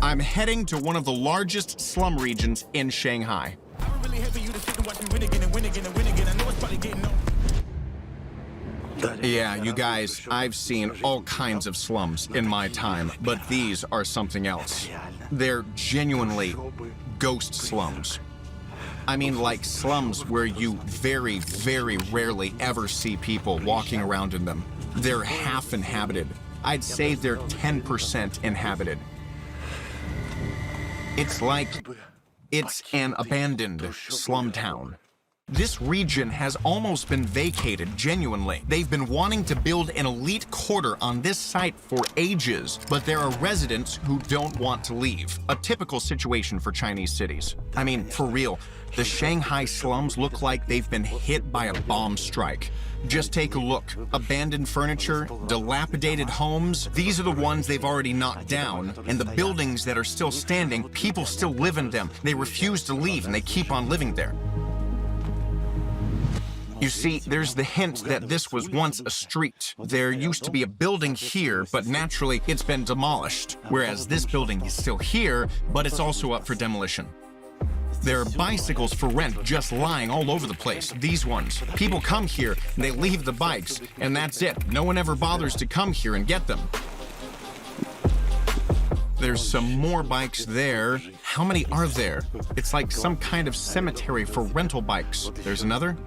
I'm heading to one of the largest slum regions in Shanghai. Yeah, you guys, I've seen all kinds of slums in my time, but these are something else. They're genuinely ghost slums. I mean, like slums where you very, very rarely ever see people walking around in them. They're half inhabited. I'd say they're 10% inhabited. It's like it's an abandoned slum town. This region has almost been vacated, genuinely. They've been wanting to build an elite quarter on this site for ages, but there are residents who don't want to leave. A typical situation for Chinese cities. I mean, for real, the Shanghai slums look like they've been hit by a bomb strike. Just take a look. Abandoned furniture, dilapidated homes, these are the ones they've already knocked down. And the buildings that are still standing, people still live in them. They refuse to leave and they keep on living there. You see, there's the hint that this was once a street. There used to be a building here, but naturally it's been demolished. Whereas this building is still here, but it's also up for demolition. There are bicycles for rent just lying all over the place. These ones. People come here, and they leave the bikes, and that's it. No one ever bothers to come here and get them. There's some more bikes there. How many are there? It's like some kind of cemetery for rental bikes. There's another.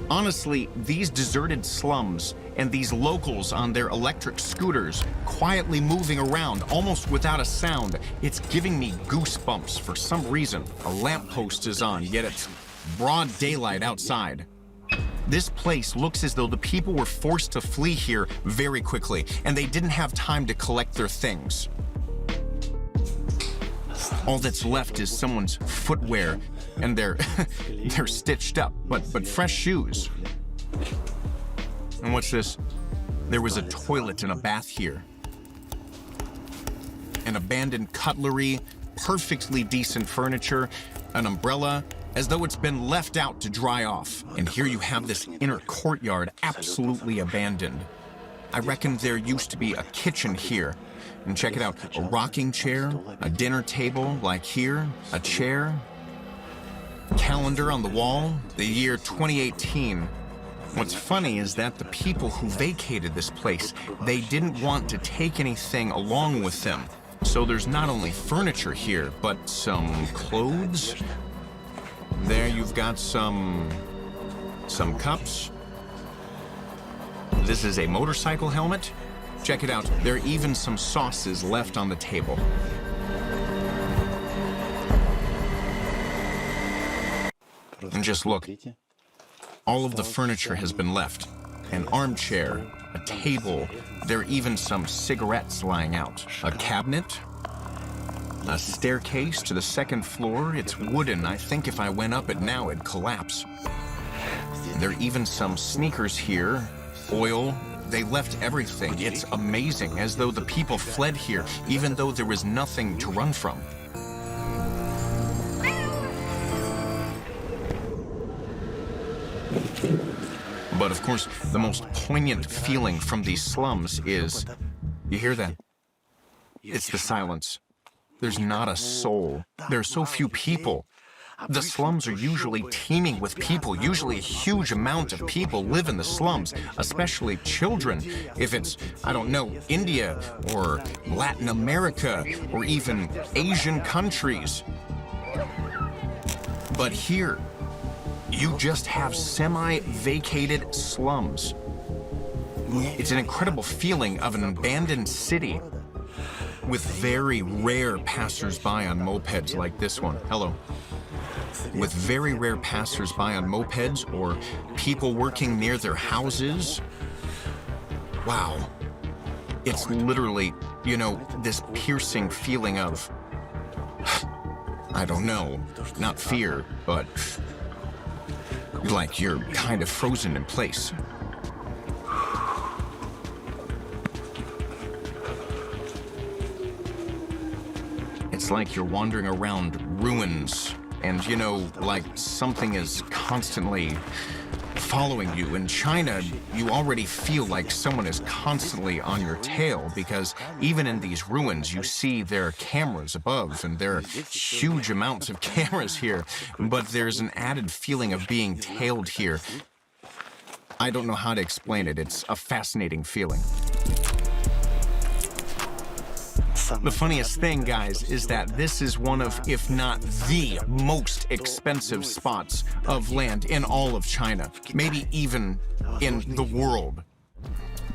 Honestly, these deserted slums and these locals on their electric scooters quietly moving around almost without a sound, it's giving me goosebumps for some reason. A lamppost is on, yet it's broad daylight outside. This place looks as though the people were forced to flee here very quickly, and they didn't have time to collect their things. All that's left is someone's footwear, and they're stitched up, but fresh shoes. And what's this? There was a toilet and a bath here. An abandoned cutlery, perfectly decent furniture, an umbrella, as though it's been left out to dry off. And here you have this inner courtyard absolutely abandoned. I reckon there used to be a kitchen here. And check it out, a rocking chair, a dinner table like here, a chair, calendar on the wall, the year 2018. What's funny is that the people who vacated this place, they didn't want to take anything along with them. So there's not only furniture here, but some clothes. There you've got some cups. This is a motorcycle helmet. Check it out, there are even some sauces left on the table. And just look, all of the furniture has been left. An armchair, a table, there are even some cigarettes lying out. A cabinet, a staircase to the second floor. It's wooden. I think if I went up it now, it'd collapse. There are even some sneakers here, oil. They left everything. It's amazing, as though the people fled here, even though there was nothing to run from. But of course, the most poignant feeling from these slums is, you hear that? It's the silence. There's not a soul. There are so few people. The slums are usually teeming with people. Usually a huge amount of people live in the slums, especially children. If it's, I don't know, India or Latin America or even Asian countries. But here, you just have semi-vacated slums. It's an incredible feeling of an abandoned city with very rare passers-by on mopeds like this one. Hello. With very rare passers-by on mopeds or people working near their houses. Wow. It's literally, you know, this piercing feeling of, I don't know, not fear, but like you're kind of frozen in place. It's like you're wandering around ruins and, you know, like something is constantly following you. In China, you already feel like someone is constantly on your tail because even in these ruins, you see there are cameras above, and there are huge amounts of cameras here, but there's an added feeling of being tailed here. I don't know how to explain it. It's a fascinating feeling. The funniest thing, guys, is that this is one of, if not the most expensive spots of land in all of China, maybe even in the world.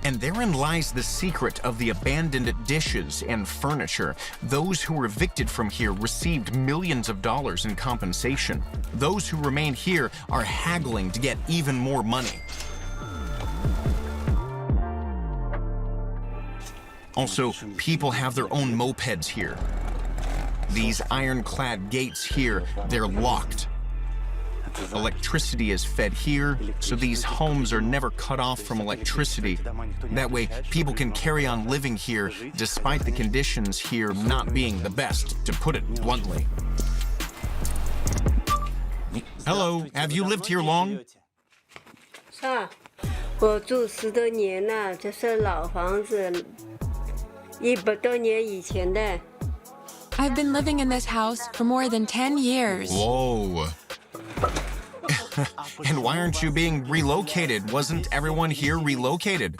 And therein lies the secret of the abandoned dishes and furniture. Those who were evicted from here received millions of dollars in compensation. Those who remain here are haggling to get even more money. Also, people have their own mopeds here. These ironclad gates here, they're locked. Electricity is fed here, so these homes are never cut off from electricity. That way, people can carry on living here despite the conditions here not being the best, to put it bluntly. Hello, have you lived here long? 我住10多年了，这是老房子，100多年以前的。 I've been living in this house for more than 10 years. Whoa. And why aren't you being relocated? Wasn't everyone here relocated?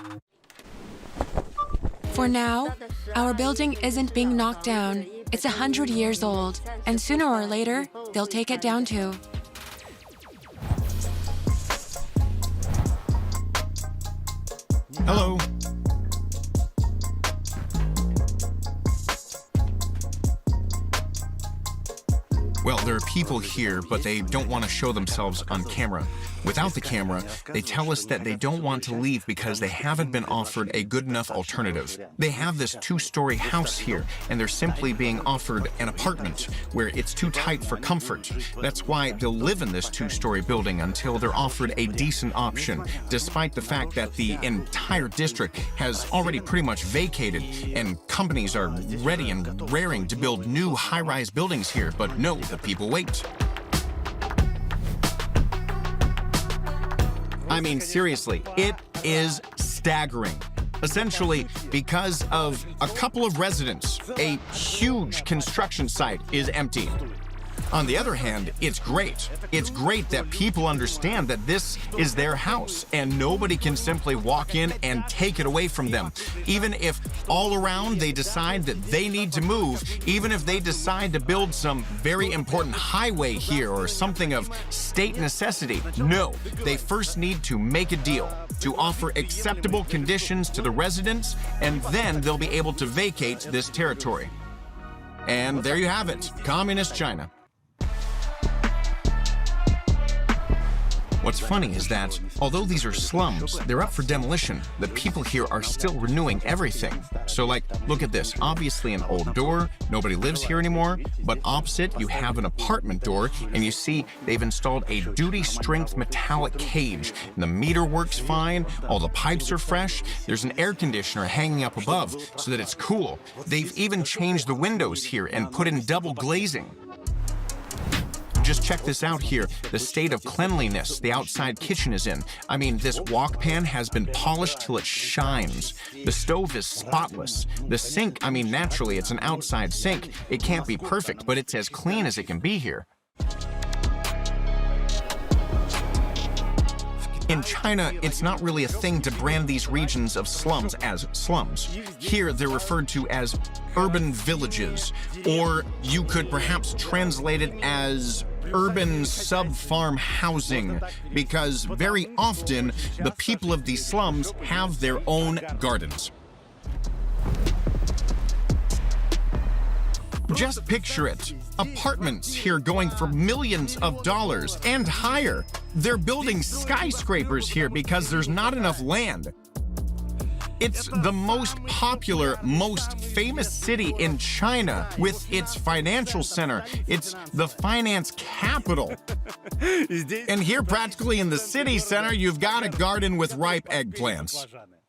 For now, our building isn't being knocked down. It's 100 years old, and sooner or later, they'll take it down too. Hello. Well, there are people here, but they don't want to show themselves on camera. Without the camera, they tell us that they don't want to leave because they haven't been offered a good enough alternative. They have this 2-story house here, and they're simply being offered an apartment where it's too tight for comfort. That's why they'll live in this 2-story building until they're offered a decent option, despite the fact that the entire district has already pretty much vacated, and companies are ready and raring to build new high-rise buildings here, but no, the people wait. I mean, seriously, it is staggering. Essentially, because of a couple of residents, a huge construction site is empty. On the other hand, it's great. It's great that people understand that this is their house and nobody can simply walk in and take it away from them. Even if all around they decide that they need to move, even if they decide to build some very important highway here or something of state necessity, no, they first need to make a deal to offer acceptable conditions to the residents, and then they'll be able to vacate this territory. And there you have it, Communist China. What's funny is that, although these are slums, they're up for demolition. The people here are still renewing everything. So, like, look at this. Obviously an old door, nobody lives here anymore, but opposite you have an apartment door, and you see they've installed a duty-strength metallic cage. And the meter works fine, all the pipes are fresh, there's an air conditioner hanging up above so that it's cool. They've even changed the windows here and put in double glazing. Just check this out here, the state of cleanliness the outside kitchen is in. I mean, this wok pan has been polished till it shines. The stove is spotless. The sink, I mean, naturally, it's an outside sink. It can't be perfect, but it's as clean as it can be here. In China, it's not really a thing to brand these regions of slums as slums. Here, they're referred to as urban villages, or you could perhaps translate it as urban sub-farm housing, because very often the people of these slums have their own gardens. Just picture it. Apartments here going for millions of dollars and higher. They're building skyscrapers here because there's not enough land. It's the most popular, most famous city in China with its financial center. It's the finance capital. And here, practically in the city center, you've got a garden with ripe eggplants.